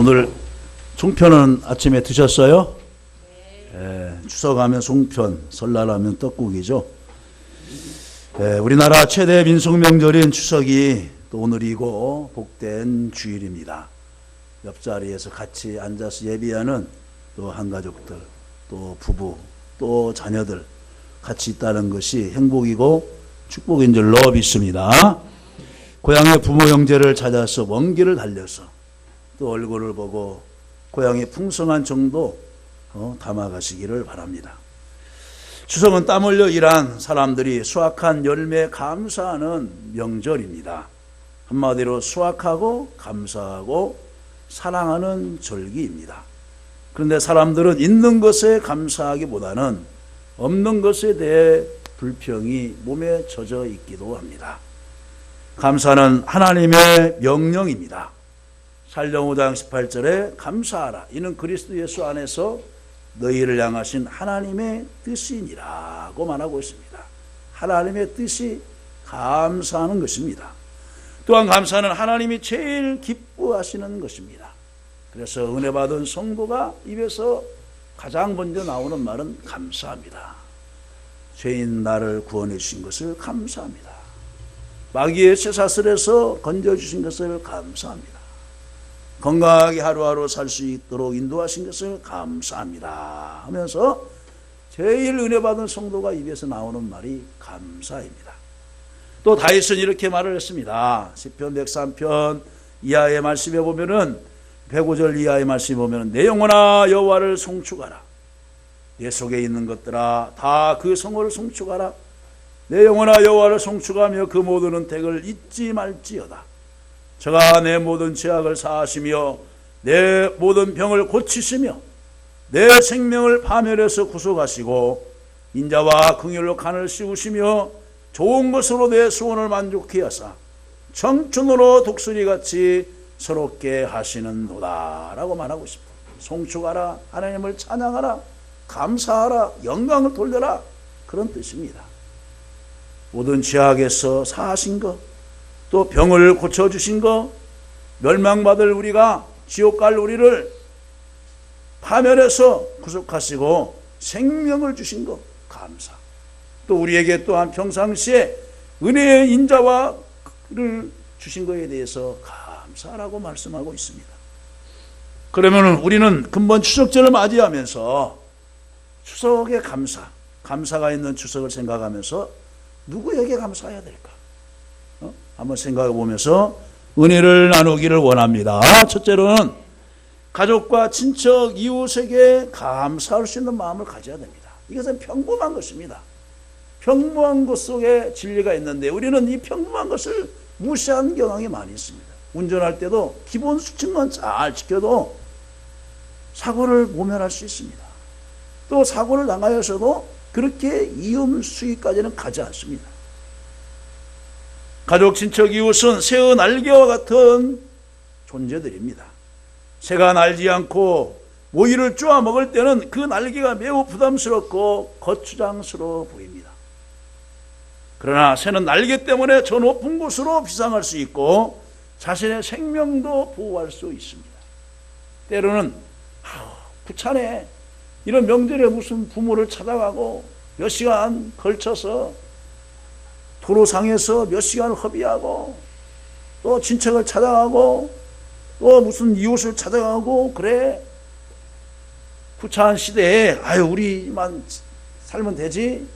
오늘 송편은 아침에 드셨어요? 네. 추석하면 송편, 설날하면 떡국이죠. 우리나라 최대 민속 명절인 추석이 또 오늘이고 복된 주일입니다. 옆자리에서 같이 앉아서 예비하는 또 한가족들, 또 부부, 또 자녀들 같이 있다는 것이 행복이고 축복인 줄로 믿습니다. 고향의 부모 형제를 찾아서 먼 길을 달려서 또 얼굴을 보고 고향의 풍성한 정도 담아가시기를 바랍니다. 추석은 땀 흘려 일한 사람들이 수확한 열매에 감사하는 명절입니다. 한마디로 수확하고 감사하고 사랑하는 절기입니다. 그런데 사람들은 있는 것에 감사하기보다는 없는 것에 대해 불평이 몸에 젖어 있기도 합니다. 감사는 하나님의 명령입니다. 살령 5장 18절에 감사하라. 이는 그리스도 예수 안에서 너희를 향하신 하나님의 뜻이니라고 말하고 있습니다. 하나님의 뜻이 감사하는 것입니다. 또한 감사는 하나님이 제일 기뻐하시는 것입니다. 그래서 은혜 받은 성도가 입에서 가장 먼저 나오는 말은 감사합니다. 죄인 나를 구원해 주신 것을 감사합니다. 마귀의 쇠사슬에서 건져주신 것을 감사합니다. 건강하게 하루하루 살 수 있도록 인도하신 것을 감사합니다 하면서 제일 은혜 받은 성도가 입에서 나오는 말이 감사입니다. 또 다윗은 이렇게 말을 했습니다. 시편 103편 이하의 말씀에 보면은 105절 이하의 말씀에 보면은 내 영혼아 여호와를 송축하라. 내 속에 있는 것들아 다 그 성호를 송축하라. 내 영혼아 여호와를 송축하며 그 모든 은택을 잊지 말지어다. 저가 내 모든 죄악을 사하시며 내 모든 병을 고치시며 내 생명을 파멸해서 구속하시고 인자와 긍휼로 간을 씌우시며 좋은 것으로 내 소원을 만족케 하사 청춘으로 독수리같이 서럽게 하시는도다 라고 말하고 있습니다. 송축하라, 하나님을 찬양하라, 감사하라, 영광을 돌려라, 그런 뜻입니다. 모든 죄악에서 사하신 것, 또 병을 고쳐주신 것, 멸망받을 우리가 지옥 갈 우리를 파멸해서 구속하시고 생명을 주신 것 감사. 또 우리에게 또한 평상시에 은혜의 인자와 를 주신 것에 대해서 감사라고 말씀하고 있습니다. 그러면 우리는 금번 추석절을 맞이하면서 추석의 감사가 있는 추석을 생각하면서 누구에게 감사해야 될까? 한번 생각해 보면서 은혜를 나누기를 원합니다. 첫째로는 가족과 친척, 이웃에게 감사할 수 있는 마음을 가져야 됩니다. 이것은 평범한 것입니다. 평범한 것 속에 진리가 있는데 우리는 이 평범한 것을 무시하는 경향이 많이 있습니다. 운전할 때도 기본 수칙만 잘 지켜도 사고를 모면할 수 있습니다. 또 사고를 당하여서도 그렇게 이음수위까지는 가지 않습니다. 가족, 친척, 이웃은 새의 날개와 같은 존재들입니다. 새가 날지 않고 모이를 쪼아 먹을 때는 그 날개가 매우 부담스럽고 거추장스러워 보입니다. 그러나 새는 날개 때문에 저 높은 곳으로 비상할 수 있고 자신의 생명도 보호할 수 있습니다. 때로는 부산에 이런 명절에 무슨 부모를 찾아가고 몇 시간 걸쳐서 도로상에서 몇 시간을 허비하고 또 친척을 찾아가고 또 무슨 이웃을 찾아가고 그래 부차한 시대에 우리만 살면 되지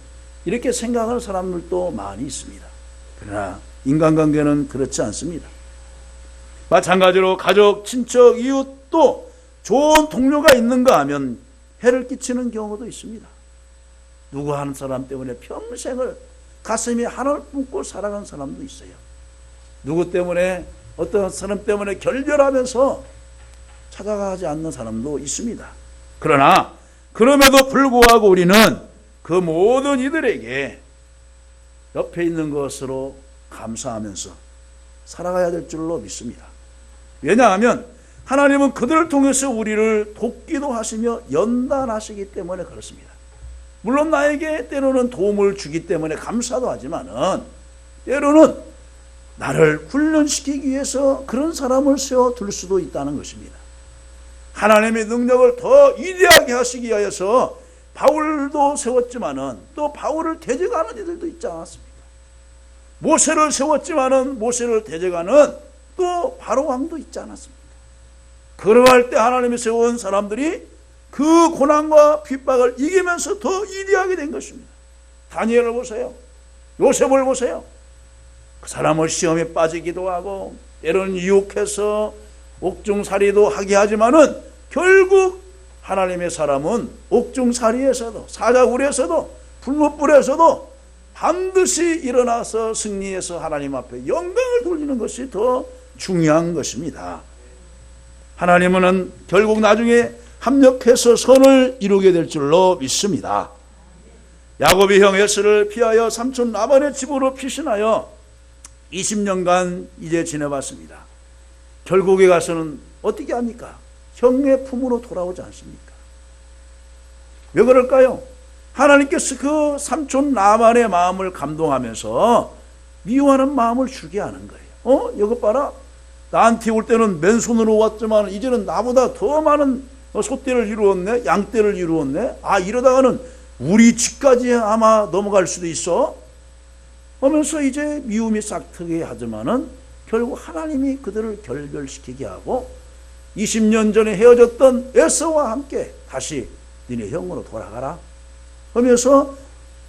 이렇게 생각하는 사람들도 많이 있습니다. 그러나 인간관계는 그렇지 않습니다. 마찬가지로 가족, 친척, 이웃도 좋은 동료가 있는가 하면 해를 끼치는 경우도 있습니다. 누구 한 사람 때문에 평생을 가슴이 하늘 품고 살아간 사람도 있어요. 누구 때문에 어떤 사람 때문에 결별하면서 찾아가지 않는 사람도 있습니다. 그러나 그럼에도 불구하고 우리는 그 모든 이들에게 옆에 있는 것으로 감사하면서 살아가야 될 줄로 믿습니다. 왜냐하면 하나님은 그들을 통해서 우리를 돕기도 하시며 연단하시기 때문에 그렇습니다. 물론 나에게 때로는 도움을 주기 때문에 감사도 하지만은 때로는 나를 훈련시키기 위해서 그런 사람을 세워둘 수도 있다는 것입니다. 하나님의 능력을 더 위대하게 하시기 위하여서 바울도 세웠지만은 또 바울을 대적하는 이들도 있지 않았습니까? 모세를 세웠지만은 모세를 대적하는 또 바로 왕도 있지 않았습니까? 그러할 때 하나님이 세운 사람들이 그 고난과 핍박을 이기면서 더 위대하게 된 것입니다. 다니엘을 보세요. 요셉을 보세요. 그 사람을 시험에 빠지기도 하고 때로는 유혹해서 옥중살이도 하게 하지만은 결국 하나님의 사람은 옥중살이에서도 사자굴에서도 불못불에서도 반드시 일어나서 승리해서 하나님 앞에 영광을 돌리는 것이 더 중요한 것입니다. 하나님은 결국 나중에 합력해서 선을 이루게 될 줄로 믿습니다. 야곱이 형 에서를 피하여 삼촌 라반의 집으로 피신하여 20년간 이제 지내봤습니다. 결국에 가서는 어떻게 합니까? 형의 품으로 돌아오지 않습니까? 왜 그럴까요? 하나님께서 그 삼촌 라반의 마음을 감동하면서 미워하는 마음을 주게 하는 거예요. 이것 봐라. 나한테 올 때는 맨손으로 왔지만 이제는 나보다 더 많은 소떼를 이루었네, 양떼를 이루었네. 이러다가는 우리 집까지 아마 넘어갈 수도 있어 하면서 이제 미움이 싹트게 하지만은 결국 하나님이 그들을 결별시키게 하고 20년 전에 헤어졌던 에서와 함께 다시 너네 형으로 돌아가라 하면서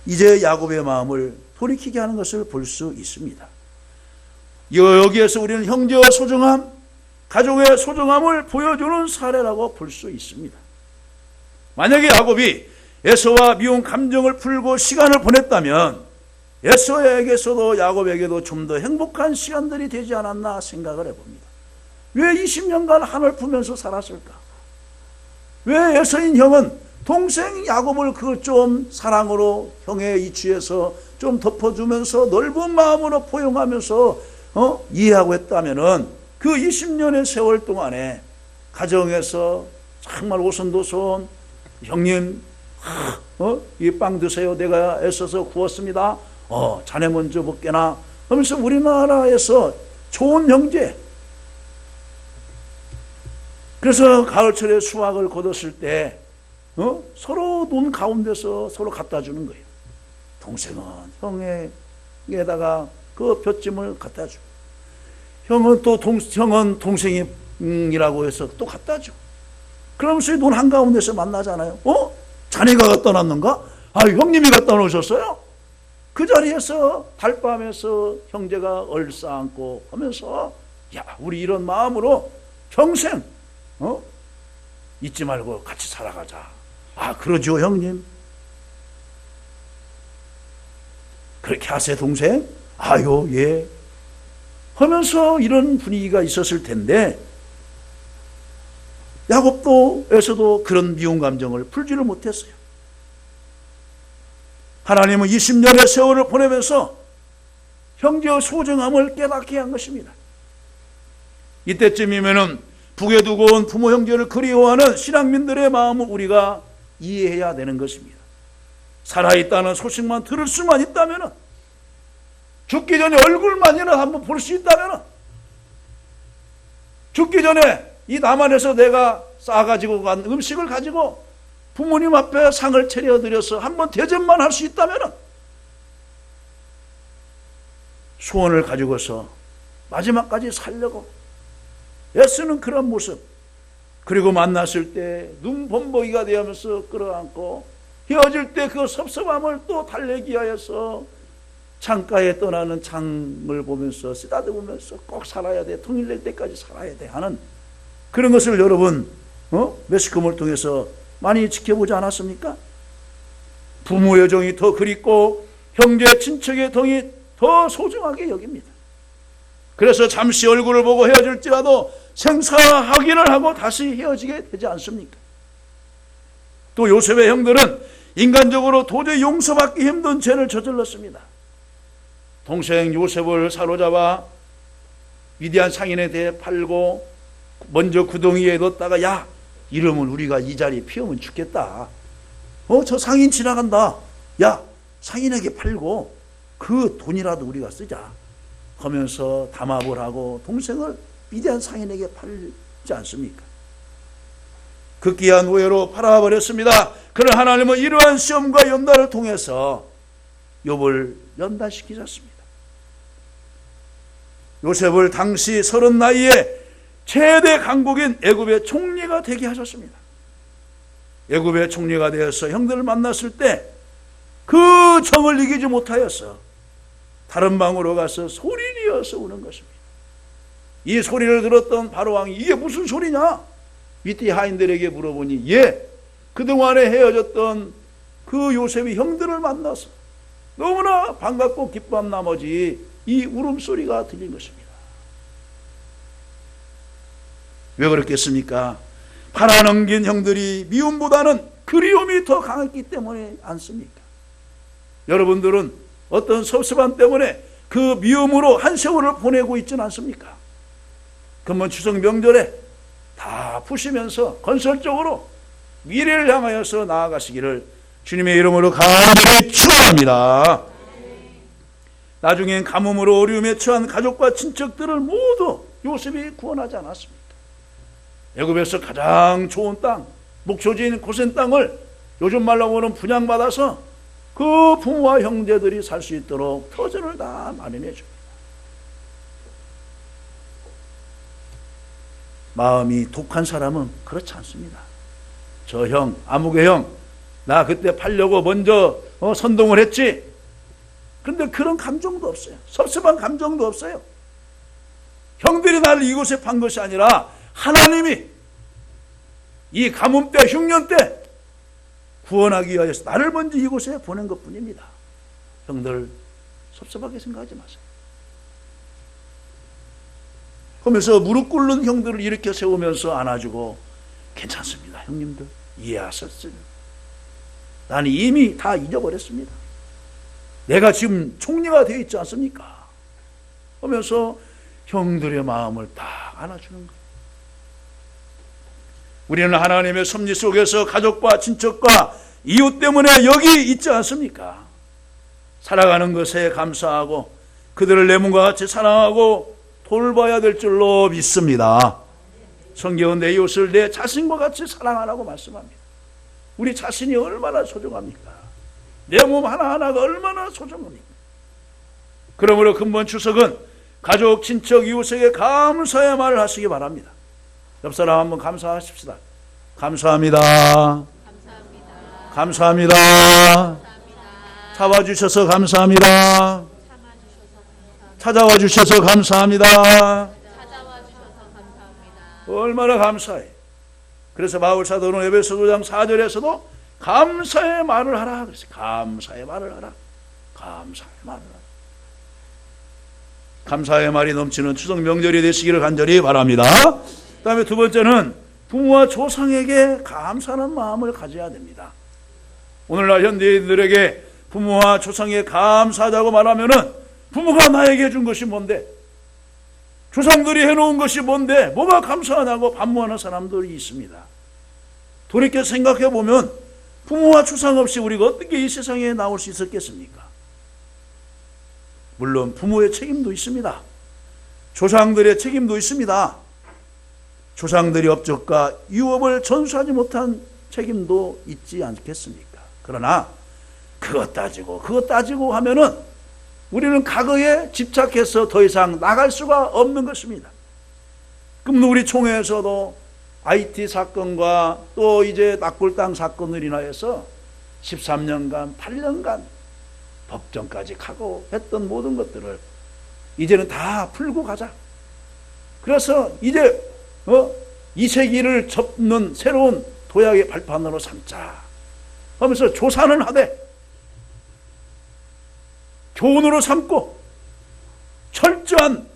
이제 야곱의 마음을 돌이키게 하는 것을 볼 수 있습니다. 여기에서 우리는 형제와 소중함, 가족의 소중함을 보여주는 사례라고 볼 수 있습니다. 만약에 야곱이 에서와 미운 감정을 풀고 시간을 보냈다면 에서에게서도 야곱에게도 좀 더 행복한 시간들이 되지 않았나 생각을 해봅니다. 왜 20년간 한을 품면서 살았을까? 왜 에서인 형은 동생 야곱을 그 좀 사랑으로 형의 이치에서 좀 덮어주면서 넓은 마음으로 포용하면서 이해하고 했다면은 그 20년의 세월 동안에 가정에서 정말 오손도손 형님 이 빵 드세요. 내가 애써서 구웠습니다. 자네 먼저 먹게나 하면서 우리나라에서 좋은 형제. 그래서 가을철에 수확을 거뒀을 때 서로 눈 가운데서 서로 갖다 주는 거예요. 동생은 형에다가 그 볏짐을 갖다 주고 형은 또 형은 동생이라고 해서 또 갖다 주고 그러면서 눈 한가운데서 만나잖아요. 자네가 갖다 놨는가? 형님이 갖다 놓으셨어요? 그 자리에서 달밤에서 형제가 얼싸안고 하면서 우리 이런 마음으로 평생 잊지 말고 같이 살아가자. 그러죠 형님? 그렇게 하세요 동생? 예 하면서 이런 분위기가 있었을 텐데 야곱도 에서도 그런 미운 감정을 풀지를 못했어요. 하나님은 20년의 세월을 보내면서 형제의 소중함을 깨닫게 한 것입니다. 이때쯤이면은 북에 두고 온 부모 형제를 그리워하는 신앙민들의 마음을 우리가 이해해야 되는 것입니다. 살아있다는 소식만 들을 수만 있다면은 죽기 전에 얼굴만이라도 한번 볼 수 있다면은 죽기 전에 이 남한에서 내가 싸가지고 간 음식을 가지고 부모님 앞에 상을 차려드려서 한번 대접만 할 수 있다면 소원을 가지고서 마지막까지 살려고 애쓰는 그런 모습, 그리고 만났을 때 눈 범벅이가 되면서 끌어안고 헤어질 때 그 섭섭함을 또 달래기 위하여서 창가에 떠나는 창을 보면서 쓰다듬으면서 꼭 살아야 돼, 통일될 때까지 살아야 돼 하는 그런 것을 여러분 매스컴을 통해서 많이 지켜보지 않았습니까? 부모의 정이 더 그립고 형제 친척의 정이 더 소중하게 여깁니다. 그래서 잠시 얼굴을 보고 헤어질지라도 생사 확인을 하고 다시 헤어지게 되지 않습니까? 또 요셉의 형들은 인간적으로 도저히 용서받기 힘든 죄를 저질렀습니다. 동생 요셉을 사로잡아 위대한 상인에 대해 팔고 먼저 구덩이에 넣었다가 이러면 우리가 이 자리에 피우면 죽겠다. 저 상인 지나간다. 상인에게 팔고 그 돈이라도 우리가 쓰자 하면서 담합을 하고 동생을 위대한 상인에게 팔지 않습니까? 그 귀한 후회로 팔아버렸습니다. 그러나 하나님은 이러한 시험과 연단을 통해서 욥을 연단시키셨습니다. 요셉을 당시 30 나이에 최대 강국인 애굽의 총리가 되게 하셨습니다. 애굽의 총리가 되어서 형들을 만났을 때 그 정을 이기지 못하였어 다른 방으로 가서 소리내어서 우는 것입니다. 이 소리를 들었던 바로왕이 이게 무슨 소리냐? 밑에 하인들에게 물어보니 그동안에 헤어졌던 그 요셉이 형들을 만나서 너무나 반갑고 기뻐한 나머지 이 울음소리가 들린 것입니다. 왜 그렇겠습니까? 팔아넘긴 형들이 미움보다는 그리움이 더 강했기 때문에 않습니까? 여러분들은 어떤 섭섭함 때문에 그 미움으로 한 세월을 보내고 있지는 않습니까? 금번 추석 명절에 다 푸시면서 건설적으로 미래를 향하여서 나아가시기를 주님의 이름으로 간절히 축원합니다. 나중엔 가뭄으로 어려움에 처한 가족과 친척들을 모두 요셉이 구원하지 않았습니까? 애굽에서 가장 좋은 땅, 목초지인 고센 땅을 요즘 말로 하면 분양받아서 그 부모와 형제들이 살 수 있도록 터전을 다 마련해 줍니다. 마음이 독한 사람은 그렇지 않습니다. 저 형, 아무개 형, 나 그때 팔려고 먼저 선동을 했지. 그런데 그런 감정도 없어요. 섭섭한 감정도 없어요. 형들이 나를 이곳에 판 것이 아니라 하나님이 이 가뭄 때, 흉년 때 구원하기 위하여서 나를 먼저 이곳에 보낸 것뿐입니다. 형들 섭섭하게 생각하지 마세요. 그러면서 무릎 꿇는 형들을 일으켜 세우면서 안아주고 괜찮습니다. 형님들 이해하셨어요. 나는 이미 다 잊어버렸습니다. 내가 지금 총리가 되어 있지 않습니까? 하면서 형들의 마음을 딱 안아주는 거예요. 우리는 하나님의 섭리 속에서 가족과 친척과 이웃 때문에 여기 있지 않습니까? 살아가는 것에 감사하고 그들을 내 몸과 같이 사랑하고 돌봐야 될 줄로 믿습니다. 성경은 내 이웃을 내 자신과 같이 사랑하라고 말씀합니다. 우리 자신이 얼마나 소중합니까? 내 몸 하나하나가 얼마나 소중합니까? 그러므로 금번 추석은 가족, 친척, 이웃에게 감사의 말을 하시기 바랍니다. 옆 사람 한번 감사하십시다. 감사합니다. 감사합니다. 감사합니다. 잡아주셔서 감사합니다. 찾아와 주셔서 감사합니다. 얼마나 감사해. 그래서 바울 사도는 에베소 5장 4절에서도 감사의 말을 하라 그랬어요. 감사의 말을 하라. 감사의 말을 하라. 감사의 말이 넘치는 추석 명절이 되시기를 간절히 바랍니다. 그 다음에 두 번째는 부모와 조상에게 감사하는 마음을 가져야 됩니다. 오늘날 현대인들에게 부모와 조상에게 감사하다고 말하면은 부모가 나에게 해준 것이 뭔데? 조상들이 해놓은 것이 뭔데? 뭐가 감사하냐고 반문하는 사람들이 있습니다. 돌이켜 생각해 보면 부모와 조상 없이 우리가 어떻게 이 세상에 나올 수 있었겠습니까? 물론 부모의 책임도 있습니다. 조상들의 책임도 있습니다. 조상들이 업적과 유업을 전수하지 못한 책임도 있지 않겠습니까? 그러나 그것 따지고 하면은 우리는 과거에 집착해서 더 이상 나갈 수가 없는 것입니다. 그럼 우리 총회에서도 IT 사건과 또 이제 낙골당 사건을 인하여서 13년간 8년간 법정까지 가고 했던 모든 것들을 이제는 다 풀고 가자. 그래서 이제 이 세기를 접는 새로운 도약의 발판으로 삼자 하면서 조사는 하되 교훈으로 삼고 철저한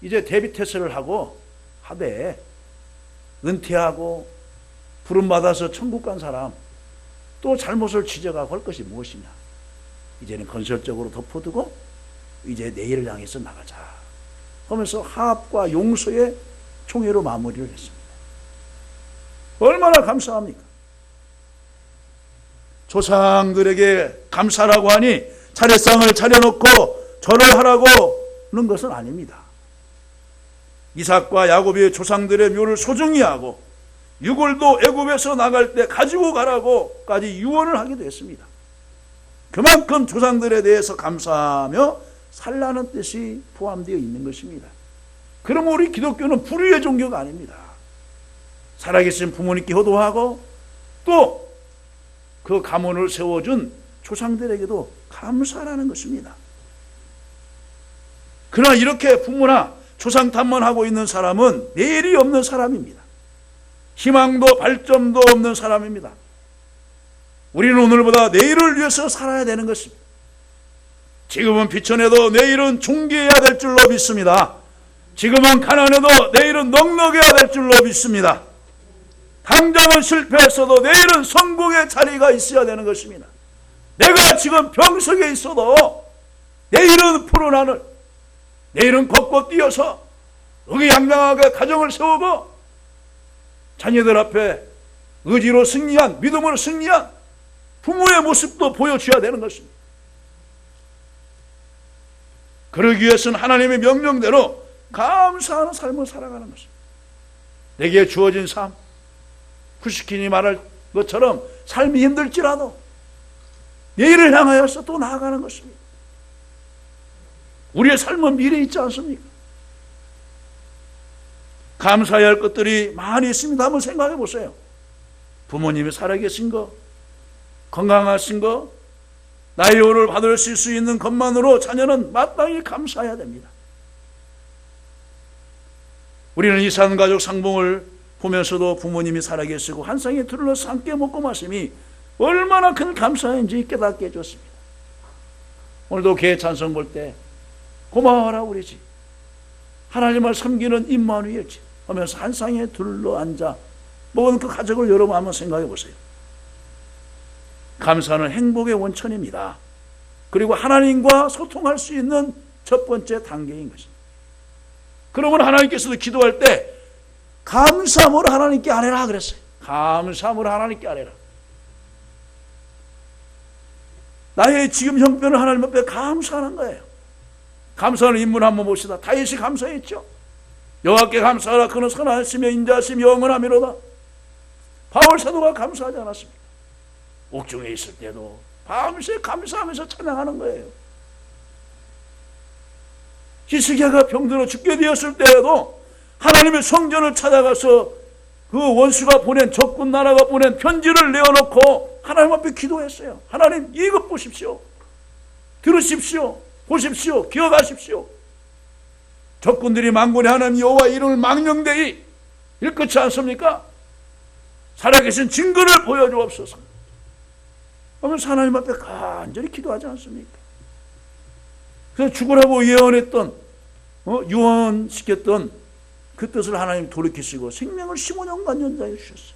이제 대비 태세를 하고 하되 은퇴하고 부름받아서 천국 간 사람 또 잘못을 지적하고 할 것이 무엇이냐. 이제는 건설적으로 덮어두고 이제 내일을 향해서 나가자 하면서 화합과 용서의 총회로 마무리를 했습니다. 얼마나 감사합니까? 조상들에게 감사라고 하니 차례상을 차려놓고 절을 하라고 하는 것은 아닙니다. 이삭과 야곱의 조상들의 묘를 소중히 하고 유골도 애굽에서 나갈 때 가지고 가라고까지 유언을 하기도 했습니다. 그만큼 조상들에 대해서 감사하며 살라는 뜻이 포함되어 있는 것입니다. 그럼 우리 기독교는 불의의 종교가 아닙니다. 살아계신 부모님께 효도하고 또 그 가문을 세워준 조상들에게도 감사하라는 것입니다. 그러나 이렇게 부모나 조상 탐문하고 있는 사람은 내일이 없는 사람입니다. 희망도 발전도 없는 사람입니다. 우리는 오늘보다 내일을 위해서 살아야 되는 것입니다. 지금은 비천해도 내일은 존귀해야 될 줄로 믿습니다. 지금은 가난해도 내일은 넉넉해야 될 줄로 믿습니다. 당장은 실패했어도 내일은 성공의 자리가 있어야 되는 것입니다. 내가 지금 병석에 있어도 내일은 푸른 하늘, 내일은 걷고 뛰어서 의기양양하게 가정을 세우고 자녀들 앞에 의지로 승리한, 믿음으로 승리한 부모의 모습도 보여줘야 되는 것입니다. 그러기 위해서는 하나님의 명령대로 감사하는 삶을 살아가는 것입니다. 내게 주어진 삶, 푸시킨이 말할 것처럼 삶이 힘들지라도 내일을 향하여서 또 나아가는 것입니다. 우리의 삶은 미래에 있지 않습니까? 감사해야 할 것들이 많이 있습니다. 한번 생각해 보세요. 부모님이 살아계신 거, 건강하신 거, 나의 요를 받으실 수 있는 것만으로 자녀는 마땅히 감사해야 됩니다. 우리는 이 산가족 상봉을 보면서도 부모님이 살아계시고 한 상에 둘러서 함께 먹고 마심이 얼마나 큰 감사인지 깨닫게 해줬습니다. 오늘도 교회 찬송 볼 때 고마워라 우리 집, 하나님을 섬기는 임마누엘집 하면서 한 상에 둘러앉아 먹은 그 가족을 여러분 한번 생각해 보세요. 감사는 행복의 원천입니다. 그리고 하나님과 소통할 수 있는 첫 번째 단계인 것입니다. 그러면 하나님께서도 기도할 때 감사함으로 하나님께 아뢰라 그랬어요. 감사함으로 하나님께 아뢰라. 나의 지금 형편을 하나님 앞에 감사하는 거예요. 감사하는 인물 한번 봅시다. 다윗이 감사했죠. 여호와께 감사하라. 그는 선하시며 인자하시며 영원하미로다. 바울 사도가 감사하지 않았습니까? 옥중에 있을 때도 밤새 감사하면서 찬양하는 거예요. 히스기야가 병들어 죽게 되었을 때에도 하나님의 성전을 찾아가서 그 원수가 보낸, 적군 나라가 보낸 편지를 내어놓고 하나님 앞에 기도했어요. 하나님, 이것 보십시오. 들으십시오. 보십시오. 기억하십시오. 적군들이 만군의 하나님 여호와 이름을 망령되이 일컫지 않습니까? 살아계신 증거를 보여주옵소서 하면서 하나님 앞에 간절히 기도하지 않습니까? 그래서 죽으라고 예언했던, 유언시켰던 그 뜻을 하나님 돌이키시고 생명을 15년간 연장해 주셨어요.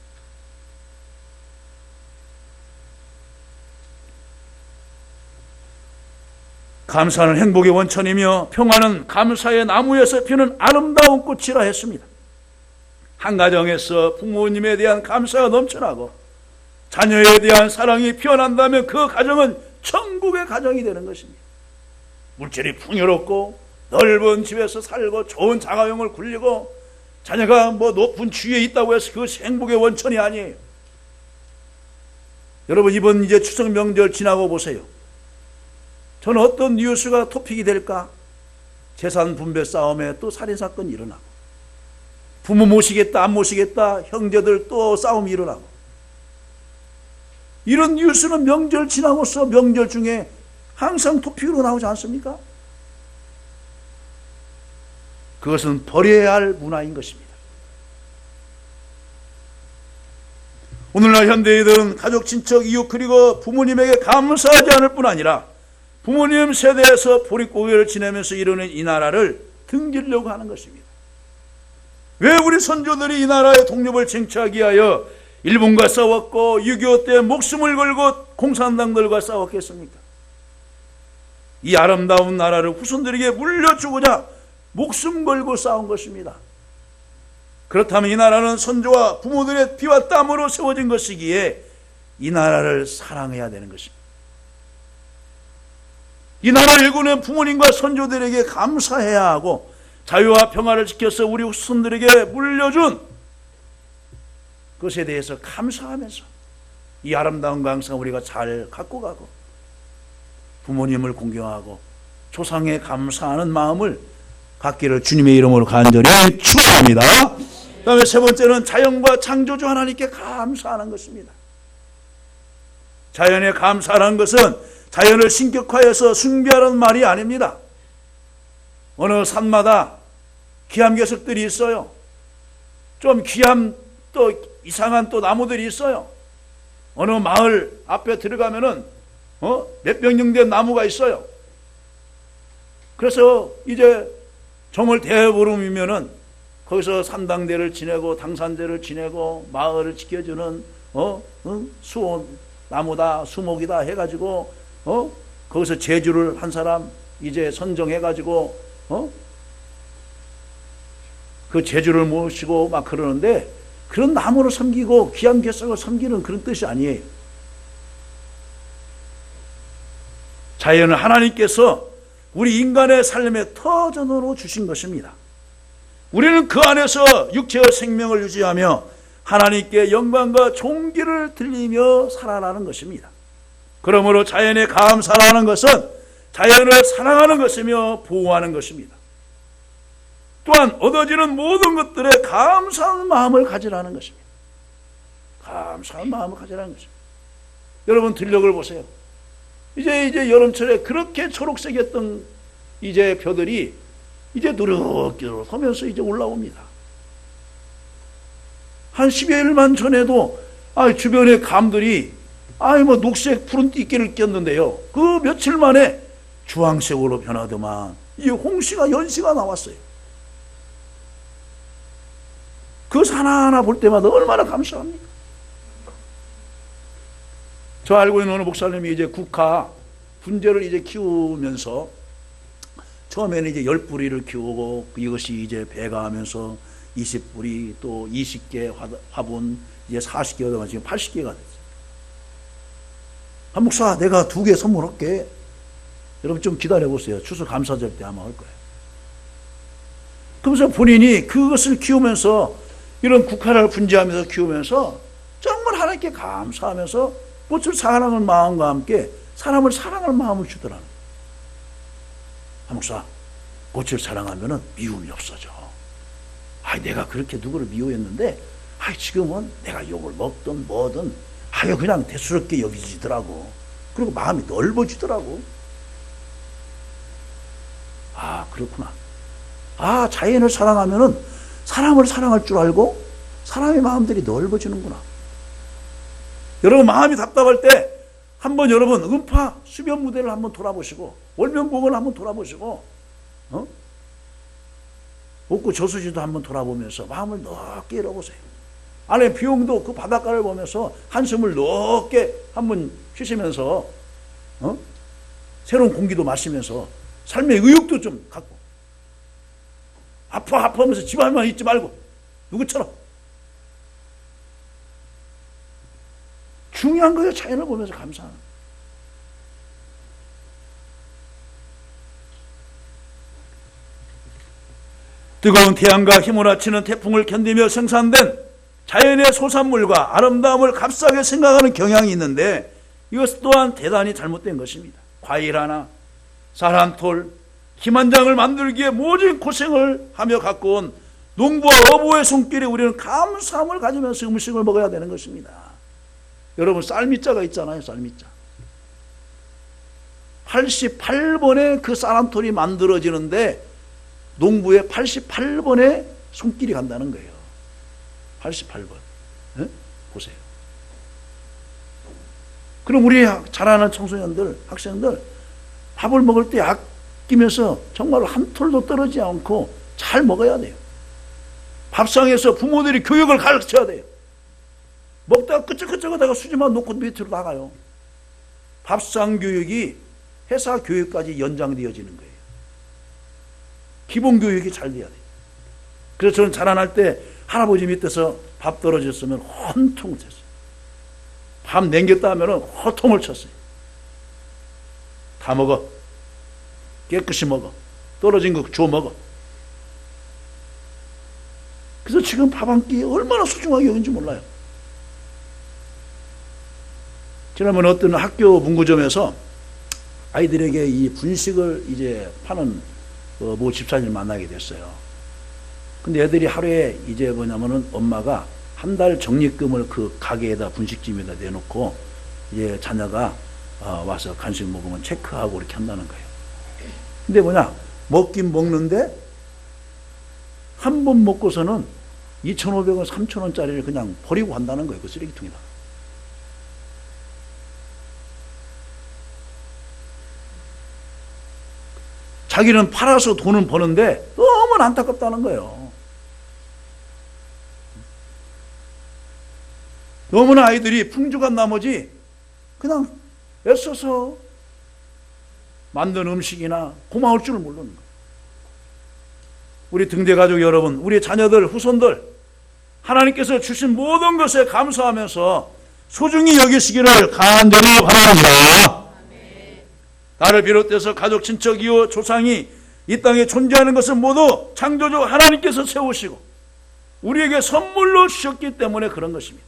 감사는 행복의 원천이며 평화는 감사의 나무에서 피는 아름다운 꽃이라 했습니다. 한 가정에서 부모님에 대한 감사가 넘쳐나고 자녀에 대한 사랑이 피어난다면 그 가정은 천국의 가정이 되는 것입니다. 물질이 풍요롭고 넓은 집에서 살고 좋은 자가용을 굴리고 자녀가 높은 지위에 있다고 해서 그것이 행복의 원천이 아니에요. 여러분, 이번 이제 추석 명절 지나고 보세요. 저는 어떤 뉴스가 토픽이 될까? 재산 분배 싸움에 또 살인사건이 일어나고, 부모 모시겠다 안 모시겠다 형제들 또 싸움이 일어나고, 이런 뉴스는 명절 지나고서 명절 중에 항상 토픽으로 나오지 않습니까? 그것은 버려야 할 문화인 것입니다. 오늘날 현대인들은 가족, 친척, 이웃 그리고 부모님에게 감사하지 않을 뿐 아니라 부모님 세대에서 보릿고개를 지내면서 이루는 이 나라를 등지려고 하는 것입니다. 왜 우리 선조들이 이 나라의 독립을 쟁취하기 위하여 일본과 싸웠고 6.25 때 목숨을 걸고 공산당들과 싸웠겠습니까? 이 아름다운 나라를 후손들에게 물려주고자 목숨 걸고 싸운 것입니다. 그렇다면 이 나라는 선조와 부모들의 피와 땀으로 세워진 것이기에 이 나라를 사랑해야 되는 것입니다. 이 나라를 일구는 부모님과 선조들에게 감사해야 하고 자유와 평화를 지켜서 우리 후손들에게 물려준 그것에 대해서 감사하면서 이 아름다운 강성을 우리가 잘 갖고 가고 부모님을 공경하고 조상에 감사하는 마음을 갖기를 주님의 이름으로 간절히 축원합니다. 그 다음에 세 번째는 자연과 창조주 하나님께 감사하는 것입니다. 자연에 감사하는 것은 자연을 신격화해서 숭배하는 말이 아닙니다. 어느 산마다 귀한 녀석들이 있어요. 좀 귀한 또 이상한 또 나무들이 있어요. 어느 마을 앞에 들어가면은 몇백 년 된 나무가 있어요. 그래서 이제 정월 대보름이면은 거기서 산당대를 지내고 당산대를 지내고 마을을 지켜주는 수호 나무다 수목이다 해가지고 거기서 제주를 한 사람 이제 선정해가지고 그 제주를 모시고 막 그러는데 그런 나무를 섬기고 귀한 객석을 섬기는 그런 뜻이 아니에요. 자연은 하나님께서 우리 인간의 삶의 터전으로 주신 것입니다. 우리는 그 안에서 육체의 생명을 유지하며 하나님께 영광과 존귀를 들리며 살아가는 것입니다. 그러므로 자연에 감사하는 것은 자연을 사랑하는 것이며 보호하는 것입니다. 또한 얻어지는 모든 것들에 감사한 마음을 가지라는 것입니다. 감사한 마음을 가지라는 것입니다. 여러분 들녘을 보세요. 이제 여름철에 그렇게 초록색이었던 이제 벼들이 이제 누룩누룩 하면서 이제 올라옵니다. 한 10여일만 전에도 주변의 감들이 뭐 녹색 푸른 띠끼를 꼈는데요. 그 며칠 만에 주황색으로 변하더만 이 홍시가 연시가 나왔어요. 그 산 하나 볼 때마다 얼마나 감사합니까? 저 알고 있는 어느 목사님이 이제 국화 분재를 이제 키우면서 처음에는 이제 10뿌리를 키우고 이것이 이제 배가 하면서 20뿌리 또 20개 화분 이제 40개가 되면 지금 80개가 됐어요. 한 목사 내가 2개 선물할게. 여러분 좀 기다려보세요. 추수 감사절 때 아마 할 거예요. 그러면서 본인이 그것을 키우면서 이런 국화를 분재하면서 키우면서 정말 하나님께 감사하면서 꽃을 사랑하는 마음과 함께 사람을 사랑할 마음을 주더라는 거예요. 한 목사 꽃을 사랑하면 미움이 없어져. 내가 그렇게 누구를 미워했는데 지금은 내가 욕을 먹든 뭐든 그냥 대수롭게 여기지더라고. 그리고 마음이 넓어지더라고. 그렇구나. 자연을 사랑하면은 사람을 사랑할 줄 알고 사람의 마음들이 넓어지는구나. 여러분 마음이 답답할 때 한번 여러분 음파 수변 무대를 한번 돌아보시고 월명봉을 한번 돌아보시고 옥구 저수지도 한번 돌아보면서 마음을 넓게 열어보세요. 안에 비용도 그 바닷가를 보면서 한숨을 넓게 한번 쉬시면서 새로운 공기도 마시면서 삶의 의욕도 좀 갖고 아파하면서 집안만 있지 말고 누구처럼 중요한 거예요. 자연을 보면서 감사하는. 뜨거운 태양과 휘몰아치는 태풍을 견디며 생산된 자연의 소산물과 아름다움을 값싸게 생각하는 경향이 있는데 이것 또한 대단히 잘못된 것입니다. 과일 하나, 쌀 한 톨, 김 한 장을 만들기에 모진 고생을 하며 갖고 온 농부와 어부의 손길에 우리는 감사함을 가지면서 음식을 먹어야 되는 것입니다. 여러분 쌀미자가 있잖아요. 쌀미자 88번의 그 쌀 한 톨이 만들어지는데 농부의 88번의 손길이 간다는 거예요. 88번. 보세요. 그럼 우리 잘 아는 청소년들, 학생들 밥을 먹을 때 아끼면서 정말 한 톨도 떨어지지 않고 잘 먹어야 돼요. 밥상에서 부모들이 교육을 가르쳐야 돼요. 먹다가 끄적끄적하다가 수지만 놓고 밑으로 나가요. 밥상 교육이 회사 교육까지 연장되어지는 거예요. 기본 교육이 잘 돼야 돼요. 그래서 저는 자라날 때 할아버지 밑에서 밥 떨어졌으면 헌통을 쳤어요. 밥 남겼다 하면 호통을 쳤어요. 다 먹어. 깨끗이 먹어. 떨어진 거 주워 먹어. 그래서 지금 밥 한 끼 얼마나 소중하게 여긴지 몰라요. 지난번에 어떤 학교 문구점에서 아이들에게 이 분식을 이제 파는 모 집사님을 만나게 됐어요. 근데 애들이 하루에 이제 뭐냐면은 엄마가 한 달 적립금을 그 가게에다 분식집에다 내놓고 이제 자녀가 와서 간식 먹으면 체크하고 이렇게 한다는 거예요. 근데 뭐냐, 먹긴 먹는데 한 번 먹고서는 2,500원, 3,000원짜리를 그냥 버리고 간다는 거예요. 그 쓰레기통에다. 자기는 팔아서 돈은 버는데 너무 안타깝다는 거예요. 너무나 아이들이 풍족한 나머지 그냥 애써서 만든 음식이나 고마울 줄을 모르는 거예요. 우리 등대가족 여러분, 우리 자녀들, 후손들, 하나님께서 주신 모든 것에 감사하면서 소중히 여기시기를 간절히 바랍니다. 나를 비롯해서 가족, 친척, 이웃, 조상이 이 땅에 존재하는 것은 모두 창조주 하나님께서 세우시고 우리에게 선물로 주셨기 때문에 그런 것입니다.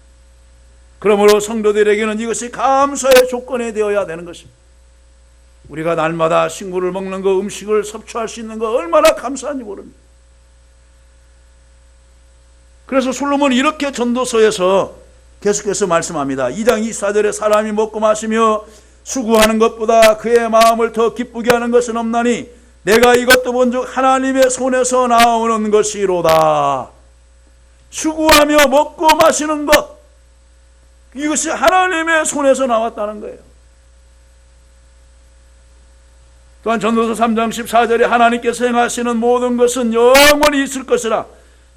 그러므로 성도들에게는 이것이 감사의 조건이 되어야 되는 것입니다. 우리가 날마다 식물을 먹는 거, 음식을 섭취할 수 있는 거 얼마나 감사한지 모릅니다. 그래서 솔로몬이 이렇게 전도서에서 계속해서 말씀합니다. 2장 24절에 사람이 먹고 마시며 수고하는 것보다 그의 마음을 더 기쁘게 하는 것은 없나니 내가 이것도 본즉 하나님의 손에서 나오는 것이로다. 수고하며 먹고 마시는 것, 이것이 하나님의 손에서 나왔다는 거예요. 또한 전도서 3장 14절에 하나님께서 행하시는 모든 것은 영원히 있을 것이라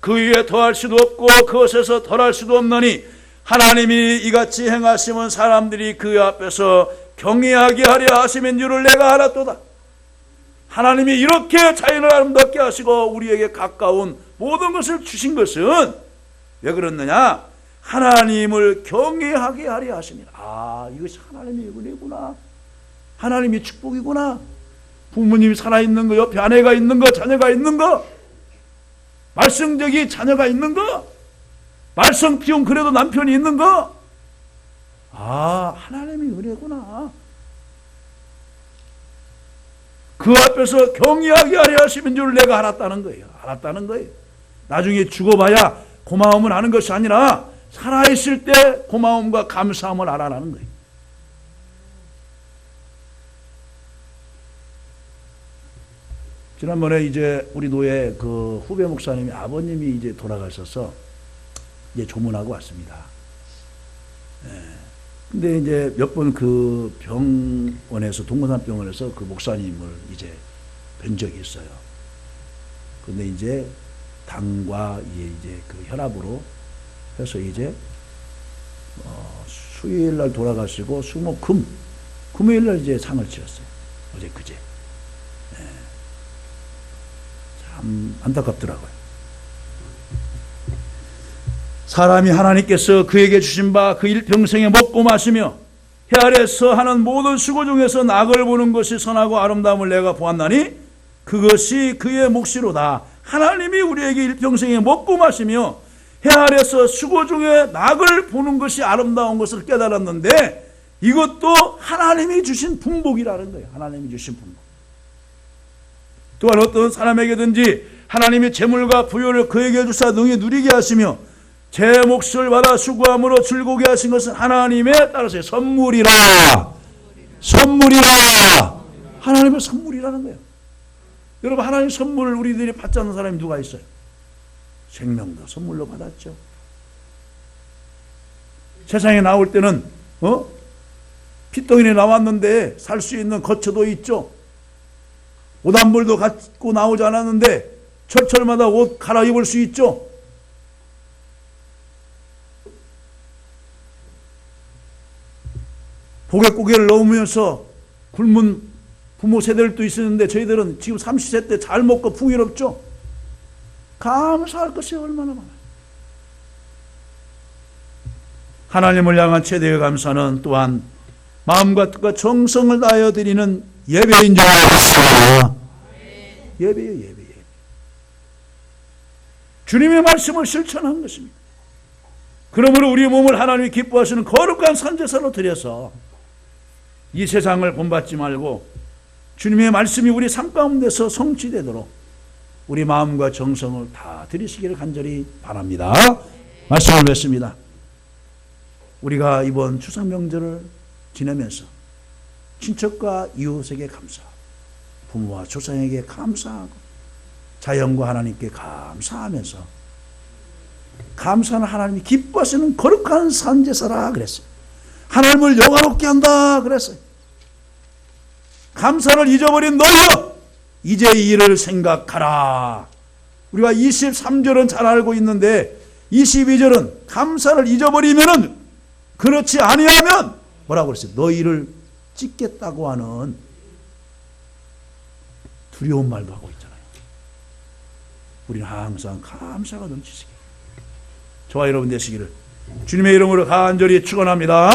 그 위에 더할 수도 없고 그것에서 덜할 수도 없느니 하나님이 이같이 행하시면 사람들이 그 앞에서 경외하게 하려 하심인 줄을 내가 알았도다. 하나님이 이렇게 자연을 아름답게 하시고 우리에게 가까운 모든 것을 주신 것은 왜 그렇느냐? 하나님을 경외하게 하려 하심이라. 아, 이것이 하나님의 은혜구나. 하나님의 축복이구나. 부모님이 살아있는 거, 옆에 아내가 있는 거, 자녀가 있는 거, 말썽적이 자녀가 있는 거, 말썽 피운 그래도 남편이 있는 거, 아, 하나님의 은혜구나. 그 앞에서 경외하게 하려 하시는 줄 내가 알았다는 거예요. 알았다는 거예요. 나중에 죽어봐야 고마움을 아는 것이 아니라 살아있을 때 고마움과 감사함을 알아라는 거예요. 지난번에 이제 우리 노예 그 후배 목사님이 아버님이 이제 돌아가셔서 이제 조문하고 왔습니다. 근데 이제 몇 번 그 병원에서, 동문산 병원에서 그 목사님을 이제 뵌 적이 있어요. 근데 이제 당과 이제 그 혈압으로 해서 이제 수요일 날 돌아가시고 금요일 날 이제 상을 치렀어요. 어제 그제. 참 안타깝더라고요. 사람이 하나님께서 그에게 주신 바 그 일평생에 먹고 마시며 해 아래서 하는 모든 수고 중에서 낙을 보는 것이 선하고 아름다움을 내가 보았나니 그것이 그의 몫이로다. 하나님이 우리에게 일평생에 먹고 마시며 해 아래서 수고 중에 낙을 보는 것이 아름다운 것을 깨달았는데 이것도 하나님이 주신 분복이라는 거예요. 하나님이 주신 분복. 또한 어떤 사람에게든지 하나님이 재물과 부여를 그에게 주사 능히 누리게 하시며 제 몫을 받아 수고함으로 즐거게 하신 것은 하나님의 따라서 선물이라. 선물이라. 하나님의 선물이라는 거예요. 여러분, 하나님 선물을 우리들이 받지 않는 사람이 누가 있어요? 생명도 선물로 받았죠. 세상에 나올 때는 핏덩이에 나왔는데 살 수 있는 거처도 있죠. 옷 한 벌도 갖고 나오지 않았는데 철철마다 옷 갈아입을 수 있죠. 복에 고개를 넣으면서 굶은 부모 세대들도 있었는데 저희들은 지금 30세 때 잘 먹고 풍요롭죠. 감사할 것이 얼마나 많아요. 하나님을 향한 최대의 감사는 또한 마음과 뜻과 정성을 다하여 드리는 예배인 줄 알았습니다. 예배예요, 예배. 주님의 말씀을 실천한 것입니다. 그러므로 우리 몸을 하나님이 기뻐하시는 거룩한 산제사로 드려서 이 세상을 본받지 말고 주님의 말씀이 우리 삶 가운데서 성취되도록 우리 마음과 정성을 다 드리시기를 간절히 바랍니다. 말씀을 맺습니다. 우리가 이번 추석 명절을 지내면서 친척과 이웃에게 감사하고 부모와 조상에게 감사하고 자연과 하나님께 감사하면서 감사는 하나님이 기뻐하시는 거룩한 산제사라 그랬어요. 하나님을 영화롭게 한다 그랬어요. 감사를 잊어버린 너희여 이제 이 일을 생각하라. 우리가 23절은 잘 알고 있는데 22절은 감사를 잊어버리면은 그렇지 아니하면 뭐라고 그랬어요? 너희를 찢겠다고 하는 두려운 말도 하고 있잖아요. 우리는 항상 감사가 넘치시길 저와 여러분 되시기를 주님의 이름으로 간절히 축원합니다.